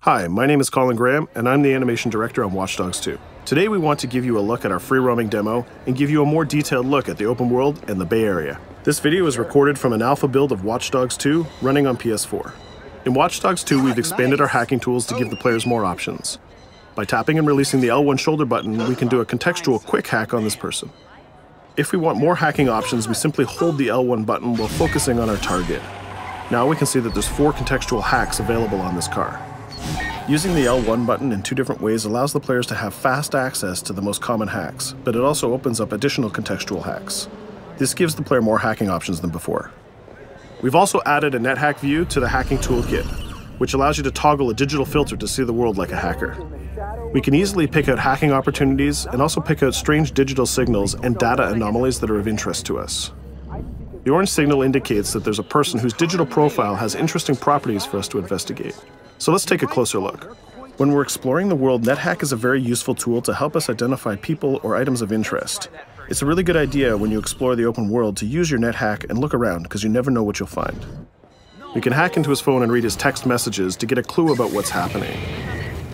Hi, my name is Colin Graham, and I'm the animation director on Watch Dogs 2. Today we want to give you a look at our free roaming demo and give you a more detailed look at the open world and the Bay Area. This video is recorded from an alpha build of Watch Dogs 2 running on PS4. In Watch Dogs 2, we've expanded our hacking tools to give the players more options. By tapping and releasing the L1 shoulder button, we can do a contextual quick hack on this person. If we want more hacking options, we simply hold the L1 button while focusing on our target. Now we can see that there's 4 contextual hacks available on this car. Using the L1 button in 2 different ways allows the players to have fast access to the most common hacks, but it also opens up additional contextual hacks. This gives the player more hacking options than before. We've also added a NetHack view to the hacking toolkit, which allows you to toggle a digital filter to see the world like a hacker. We can easily pick out hacking opportunities and also pick out strange digital signals and data anomalies that are of interest to us. The orange signal indicates that there's a person whose digital profile has interesting properties for us to investigate. So let's take a closer look. When we're exploring the world, NetHack is a very useful tool to help us identify people or items of interest. It's a really good idea when you explore the open world to use your NetHack and look around, because you never know what you'll find. We can hack into his phone and read his text messages to get a clue about what's happening.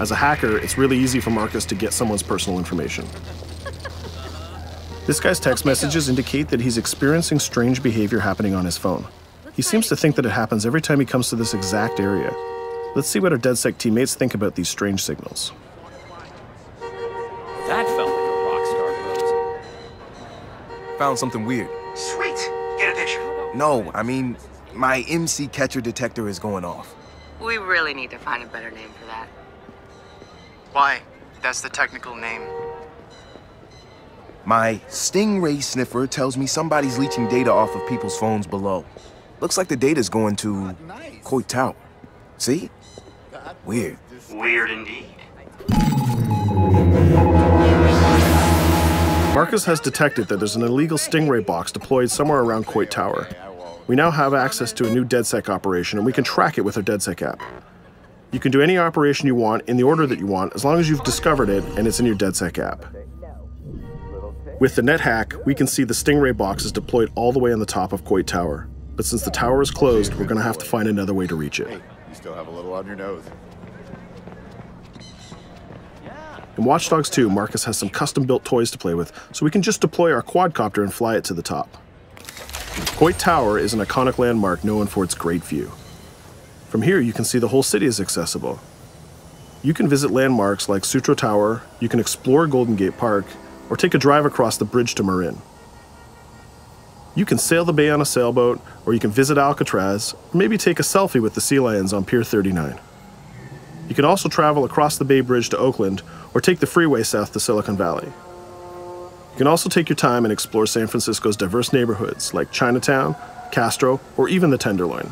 As a hacker, it's really easy for Marcus to get someone's personal information. This guy's text messages indicate that he's experiencing strange behavior happening on his phone. He seems to think that it happens every time he comes to this exact area. Let's see what our DedSec teammates think about these strange signals. That felt like a rock star pose. Found something weird. Sweet. Get a picture. No, I mean, my MC catcher detector is going off. We really need to find a better name for that. Why? That's the technical name. My Stingray sniffer tells me somebody's leeching data off of people's phones below. Looks like the data's going to Coit Tower. See? Weird. Weird indeed. Marcus has detected that there's an illegal Stingray box deployed somewhere around Coit Tower. We now have access to a new DedSec operation, and we can track it with our DedSec app. You can do any operation you want in the order that you want, as long as you've discovered it and it's in your DedSec app. With the NetHack, we can see the Stingray box is deployed all the way on the top of Coit Tower. But since the tower is closed, we're going to have to find another way to reach it. Hey, you still have a little on your nose. In Watch Dogs 2, Marcus has some custom-built toys to play with, so we can just deploy our quadcopter and fly it to the top. Coit Tower is an iconic landmark known for its great view. From here, you can see the whole city is accessible. You can visit landmarks like Sutro Tower, you can explore Golden Gate Park, or take a drive across the bridge to Marin. You can sail the bay on a sailboat, or you can visit Alcatraz, or maybe take a selfie with the Saiyans on Pier 39. You can also travel across the Bay Bridge to Oakland, or take the freeway south to Silicon Valley. You can also take your time and explore San Francisco's diverse neighborhoods like Chinatown, Castro, or even the Tenderloin.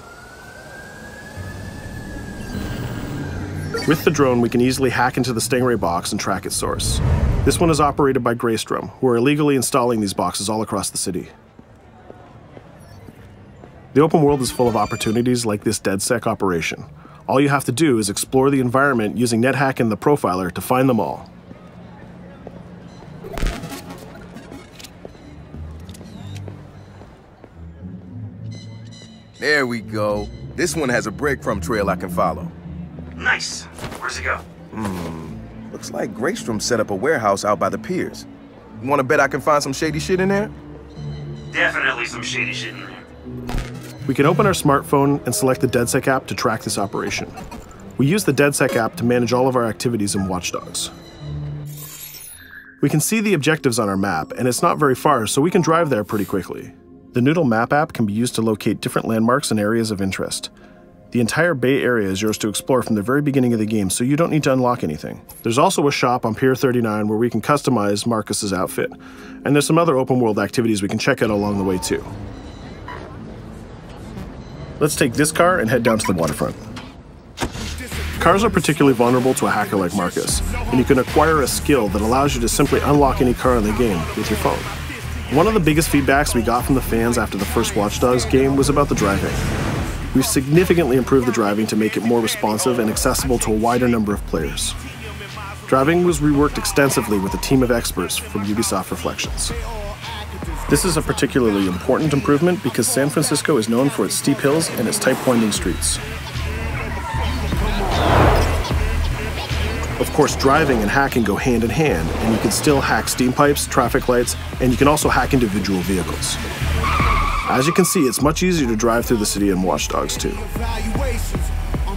With the drone, we can easily hack into the Stingray box and track its source. This one is operated by Greystrom, who are illegally installing these boxes all across the city. The open world is full of opportunities like this DedSec operation. All you have to do is explore the environment using NetHack and the Profiler to find them all. There we go. This one has a breadcrumb trail I can follow. Nice. Where's he go? Looks like Greystrom set up a warehouse out by the piers. You wanna bet I can find some shady shit in there? Definitely some shady shit in there. We can open our smartphone and select the DedSec app to track this operation. We use the DedSec app to manage all of our activities in Watch Dogs. We can see the objectives on our map, and it's not very far, so we can drive there pretty quickly. The Noodle Map app can be used to locate different landmarks and areas of interest. The entire Bay Area is yours to explore from the very beginning of the game, so you don't need to unlock anything. There's also a shop on Pier 39 where we can customize Marcus's outfit, and there's some other open world activities we can check out along the way too. Let's take this car and head down to the waterfront. Cars are particularly vulnerable to a hacker like Marcus, and you can acquire a skill that allows you to simply unlock any car in the game with your phone. One of the biggest feedbacks we got from the fans after the first Watch Dogs game was about the driving. We've significantly improved the driving to make it more responsive and accessible to a wider number of players. Driving was reworked extensively with a team of experts from Ubisoft Reflections. This is a particularly important improvement because San Francisco is known for its steep hills and its tight winding streets. course, driving and hacking go hand in hand, and you can still hack steam pipes, traffic lights, and you can also hack individual vehicles. As you can see, it's much easier to drive through the city in Watch Dogs 2.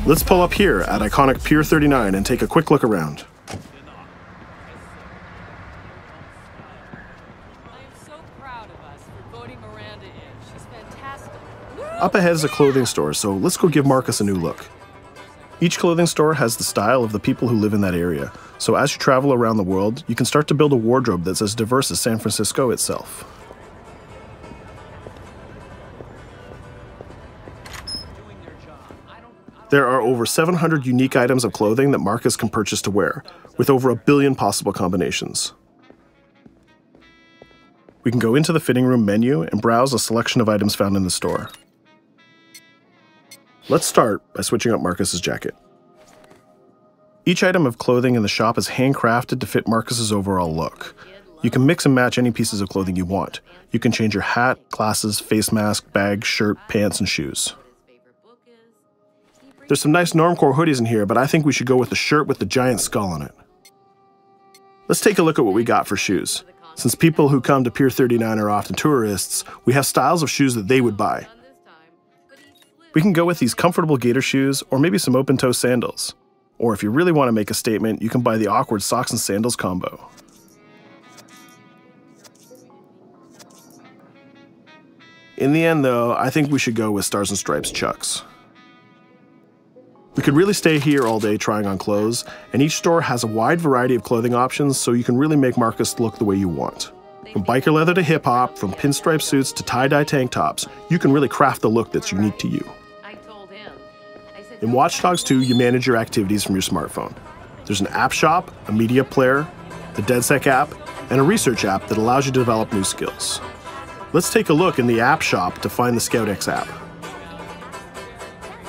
Let's pull up here at iconic Pier 39 and take a quick look around. Up ahead is a clothing store, so let's go give Marcus a new look. Each clothing store has the style of the people who live in that area, so as you travel around the world, you can start to build a wardrobe that's as diverse as San Francisco itself. There are over 700 unique items of clothing that Marcus can purchase to wear, with over 1 billion possible combinations. We can go into the fitting room menu and browse a selection of items found in the store. Let's start by switching up Marcus's jacket. Each item of clothing in the shop is handcrafted to fit Marcus's overall look. You can mix and match any pieces of clothing you want. You can change your hat, glasses, face mask, bag, shirt, pants, and shoes. There's some nice normcore hoodies in here, but I think we should go with the shirt with the giant skull on it. Let's take a look at what we got for shoes. Since people who come to Pier 39 are often tourists, we have styles of shoes that they would buy. We can go with these comfortable gator shoes, or maybe some open-toe sandals. Or if you really want to make a statement, you can buy the awkward socks and sandals combo. In the end, though, I think we should go with Stars and Stripes Chucks. We could really stay here all day trying on clothes, and each store has a wide variety of clothing options, so you can really make Marcus look the way you want. From biker leather to hip-hop, from pinstripe suits to tie-dye tank tops, you can really craft the look that's unique to you. In Watch Dogs 2, you manage your activities from your smartphone. There's an app shop, a media player, the DedSec app, and a research app that allows you to develop new skills. Let's take a look in the app shop to find the ScoutX app.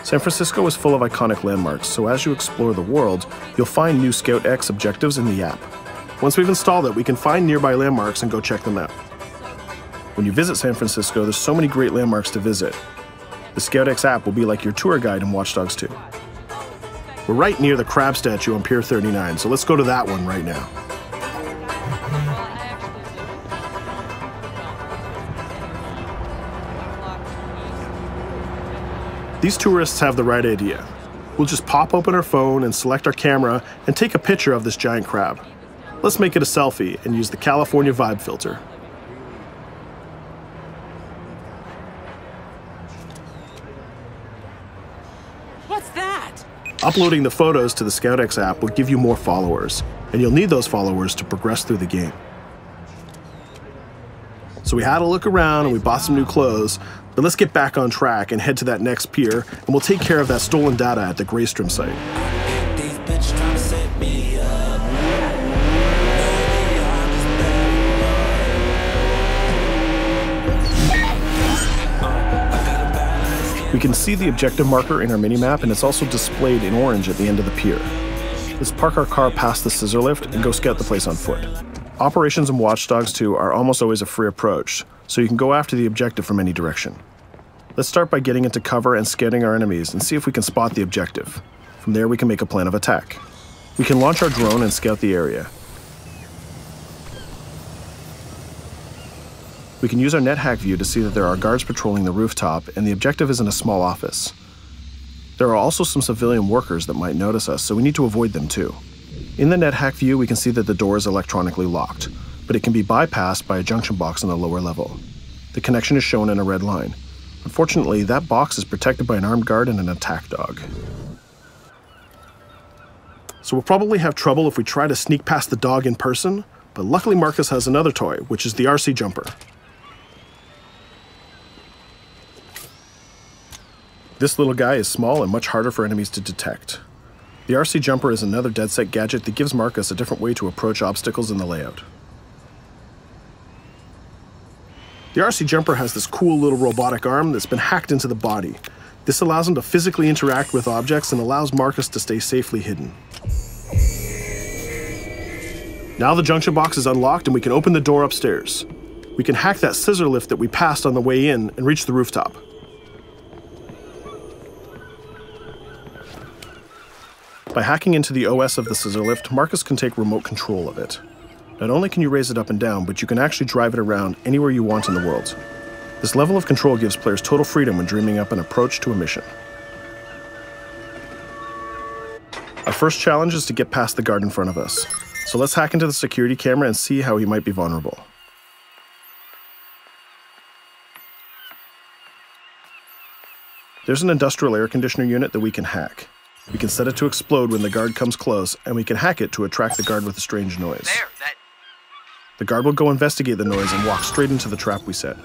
San Francisco is full of iconic landmarks, so as you explore the world, you'll find new ScoutX objectives in the app. Once we've installed it, we can find nearby landmarks and go check them out. When you visit San Francisco, there's so many great landmarks to visit. The ScoutX app will be like your tour guide in Watch Dogs 2. We're right near the crab statue on Pier 39, so let's go to that one right now. These tourists have the right idea. We'll just pop open our phone and select our camera and take a picture of this giant crab. Let's make it a selfie and use the California Vibe filter. What's that? Uploading the photos to the ScoutX app will give you more followers, and you'll need those followers to progress through the game. So we had a look around and we bought some new clothes, but let's get back on track and head to that next pier, and we'll take care of that stolen data at the Greystrom site. We can see the objective marker in our minimap, and it's also displayed in orange at the end of the pier. Let's park our car past the scissor lift and go scout the place on foot. Operations in Watch Dogs 2 are almost always a free approach, so you can go after the objective from any direction. Let's start by getting into cover and scouting our enemies and see if we can spot the objective. From there, we can make a plan of attack. We can launch our drone and scout the area. We can use our NetHack view to see that there are guards patrolling the rooftop, and the objective is in a small office. There are also some civilian workers that might notice us, so we need to avoid them too. In the NetHack view, we can see that the door is electronically locked, but it can be bypassed by a junction box on the lower level. The connection is shown in a red line. Unfortunately, that box is protected by an armed guard and an attack dog. So we'll probably have trouble if we try to sneak past the dog in person, but luckily Marcus has another toy, which is the RC jumper. This little guy is small and much harder for enemies to detect. The RC jumper is another DedSec gadget that gives Marcus a different way to approach obstacles in the layout. The RC jumper has this cool little robotic arm that's been hacked into the body. This allows him to physically interact with objects and allows Marcus to stay safely hidden. Now the junction box is unlocked and we can open the door upstairs. We can hack that scissor lift that we passed on the way in and reach the rooftop. By hacking into the OS of the scissor lift, Marcus can take remote control of it. Not only can you raise it up and down, but you can actually drive it around anywhere you want in the world. This level of control gives players total freedom when dreaming up an approach to a mission. Our first challenge is to get past the guard in front of us. So let's hack into the security camera and see how he might be vulnerable. There's an industrial air conditioner unit that we can hack. We can set it to explode when the guard comes close, and we can hack it to attract the guard with a strange noise. The guard will go investigate the noise and walk straight into the trap we set.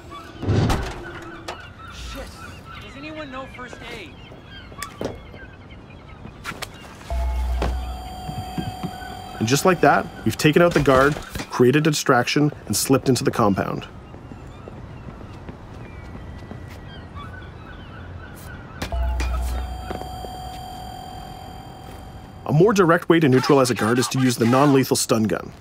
Shit. Does anyone know first aid? And just like that, we've taken out the guard, created a distraction, and slipped into the compound. A more direct way to neutralize a guard is to use the non-lethal stun gun.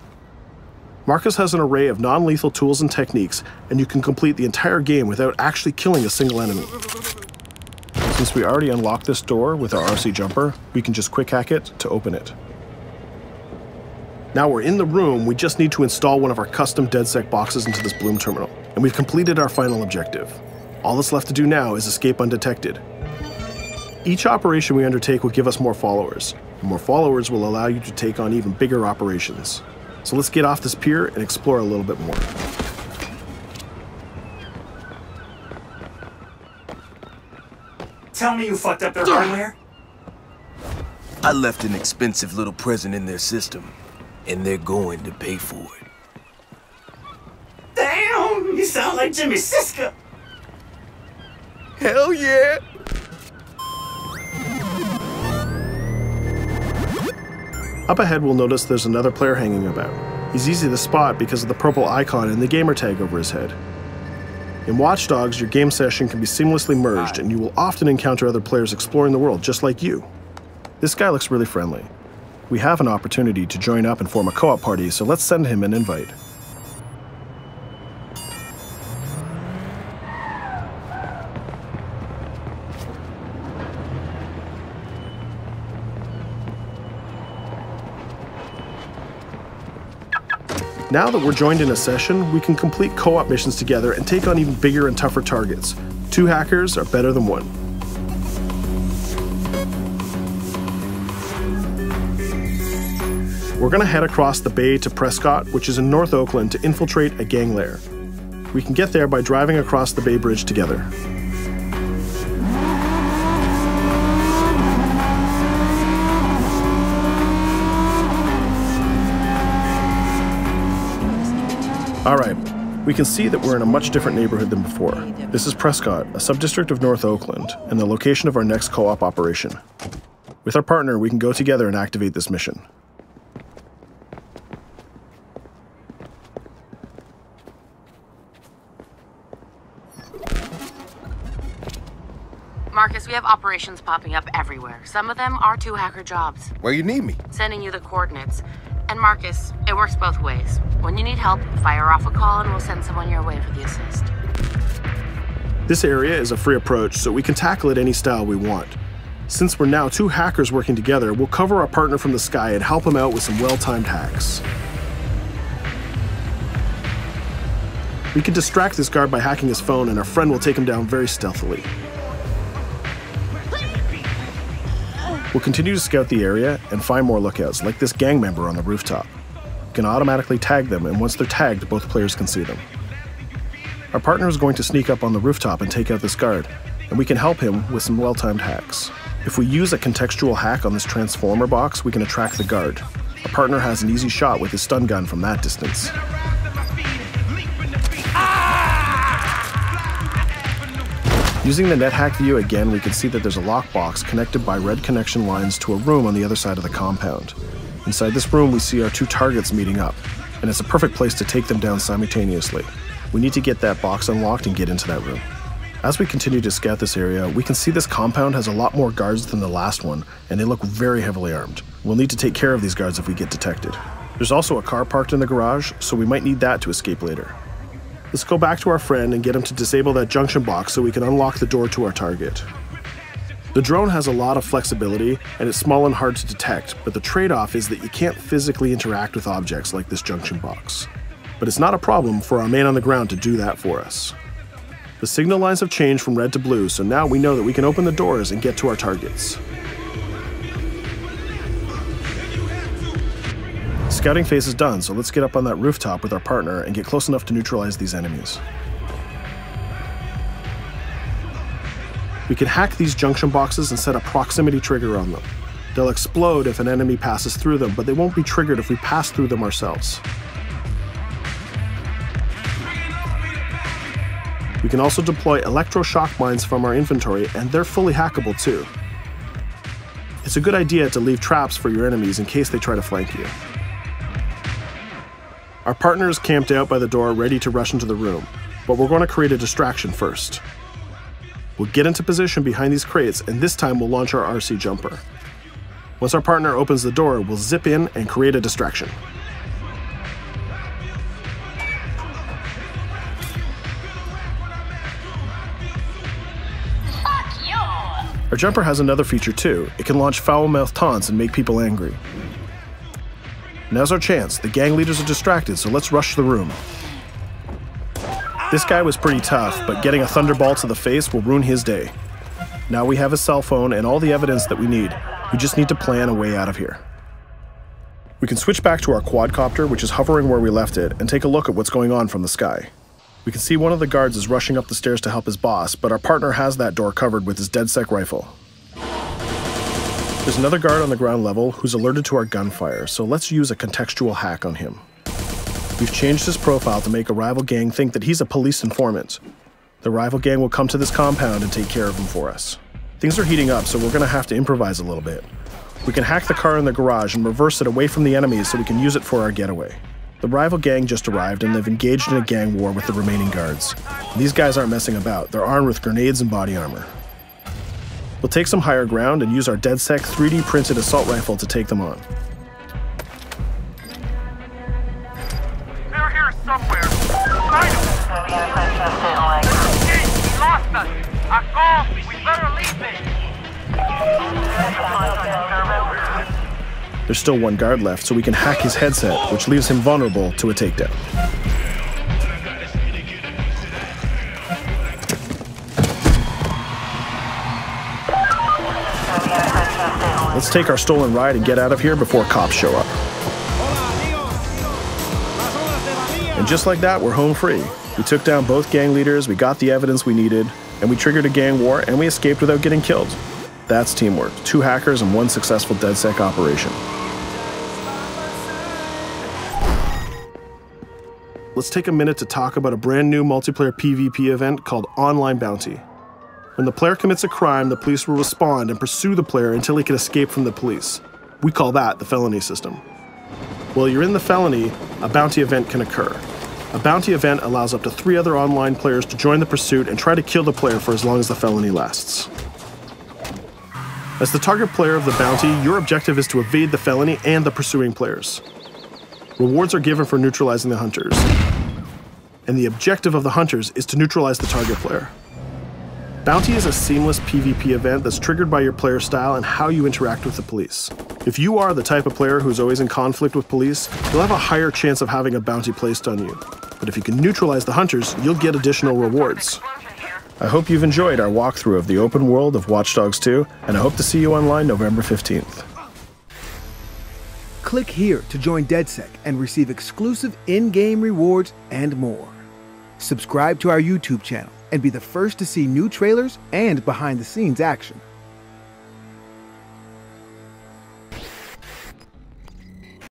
Marcus has an array of non-lethal tools and techniques, and you can complete the entire game without actually killing a single enemy. Since we already unlocked this door with our RC jumper, we can just quick hack it to open it. Now we're in the room, we just need to install one of our custom DedSec boxes into this Bloom terminal, and we've completed our final objective. All that's left to do now is escape undetected. Each operation we undertake will give us more followers. More followers will allow you to take on even bigger operations. So let's get off this pier and explore a little bit more. Tell me you fucked up their hardware? I left an expensive little present in their system, and they're going to pay for it. Damn, you sound like Jimmy Siska. Hell yeah! Up ahead, we'll notice there's another player hanging about. He's easy to spot because of the purple icon and the gamer tag over his head. In Watch Dogs, your game session can be seamlessly merged, and you will often encounter other players exploring the world just like you. This guy looks really friendly. We have an opportunity to join up and form a co-op party, so let's send him an invite. Now that we're joined in a session, we can complete co-op missions together and take on even bigger and tougher targets. 2 hackers are better than 1. We're going to head across the bay to Prescott, which is in North Oakland, to infiltrate a gang lair. We can get there by driving across the Bay Bridge together. Alright, we can see that we're in a much different neighborhood than before. This is Prescott, a subdistrict of North Oakland, and the location of our next co-op operation. With our partner, we can go together and activate this mission. Marcus, we have operations popping up everywhere. Some of them are 2 hacker jobs. Where you need me? Sending you the coordinates. And Marcus, it works both ways. When you need help, fire off a call and we'll send someone your way for the assist. This area is a free approach, so we can tackle it any style we want. Since we're now 2 hackers working together, we'll cover our partner from the sky and help him out with some well-timed hacks. We can distract this guard by hacking his phone, and our friend will take him down very stealthily. We'll continue to scout the area and find more lookouts, like this gang member on the rooftop. We can automatically tag them, and once they're tagged, both players can see them. Our partner is going to sneak up on the rooftop and take out this guard, and we can help him with some well-timed hacks. If we use a contextual hack on this transformer box, we can attract the guard. Our partner has an easy shot with his stun gun from that distance. Using the net hack view again, we can see that there's a lockbox connected by red connection lines to a room on the other side of the compound. Inside this room, we see our 2 targets meeting up, and it's a perfect place to take them down simultaneously. We need to get that box unlocked and get into that room. As we continue to scout this area, we can see this compound has a lot more guards than the last one, and they look very heavily armed. We'll need to take care of these guards if we get detected. There's also a car parked in the garage, so we might need that to escape later. Let's go back to our friend and get him to disable that junction box so we can unlock the door to our target. The drone has a lot of flexibility, and it's small and hard to detect, but the trade-off is that you can't physically interact with objects like this junction box. But it's not a problem for our man on the ground to do that for us. The signal lines have changed from red to blue, so now we know that we can open the doors and get to our targets. Scouting phase is done, so let's get up on that rooftop with our partner and get close enough to neutralize these enemies. We can hack these junction boxes and set a proximity trigger on them. They'll explode if an enemy passes through them, but they won't be triggered if we pass through them ourselves. We can also deploy electroshock mines from our inventory, and they're fully hackable too. It's a good idea to leave traps for your enemies in case they try to flank you. Our partner is camped out by the door ready to rush into the room, but we're going to create a distraction first. We'll get into position behind these crates, and this time we'll launch our RC jumper. Once our partner opens the door, we'll zip in and create a distraction. Our jumper has another feature too. It can launch foul-mouthed taunts and make people angry. Now's our chance. The gang leaders are distracted, so let's rush the room. This guy was pretty tough, but getting a thunderbolt to the face will ruin his day. Now we have his cell phone and all the evidence that we need. We just need to plan a way out of here. We can switch back to our quadcopter, which is hovering where we left it, and take a look at what's going on from the sky. We can see one of the guards is rushing up the stairs to help his boss, but our partner has that door covered with his DedSec rifle. There's another guard on the ground level who's alerted to our gunfire, so let's use a contextual hack on him. We've changed his profile to make a rival gang think that he's a police informant. The rival gang will come to this compound and take care of him for us. Things are heating up, so we're going to have to improvise a little bit. We can hack the car in the garage and reverse it away from the enemies so we can use it for our getaway. The rival gang just arrived and they've engaged in a gang war with the remaining guards. These guys aren't messing about, they're armed with grenades and body armor. We'll take some higher ground and use our DedSec 3D printed assault rifle to take them on. They're here somewhere. Find them. He lost us. A call. We better leave it. There's still one guard left, so we can hack his headset, which leaves him vulnerable to a takedown. Let's take our stolen ride and get out of here before cops show up. And just like that, we're home free. We took down both gang leaders, we got the evidence we needed, and we triggered a gang war, and we escaped without getting killed. That's teamwork. 2 hackers and 1 successful DedSec operation. Let's take a minute to talk about a brand new multiplayer PvP event called Online Bounty. When the player commits a crime, the police will respond and pursue the player until he can escape from the police. We call that the felony system. While you're in the felony, a bounty event can occur. A bounty event allows up to 3 other online players to join the pursuit and try to kill the player for as long as the felony lasts. As the target player of the bounty, your objective is to evade the felony and the pursuing players. Rewards are given for neutralizing the hunters. And the objective of the hunters is to neutralize the target player. Bounty is a seamless PvP event that's triggered by your player style and how you interact with the police. If you are the type of player who's always in conflict with police, you'll have a higher chance of having a bounty placed on you. But if you can neutralize the hunters, you'll get additional rewards. I hope you've enjoyed our walkthrough of the open world of Watch Dogs 2, and I hope to see you online November 15th. Click here to join DedSec and receive exclusive in-game rewards and more. Subscribe to our YouTube channel and be the first to see new trailers and behind-the-scenes action.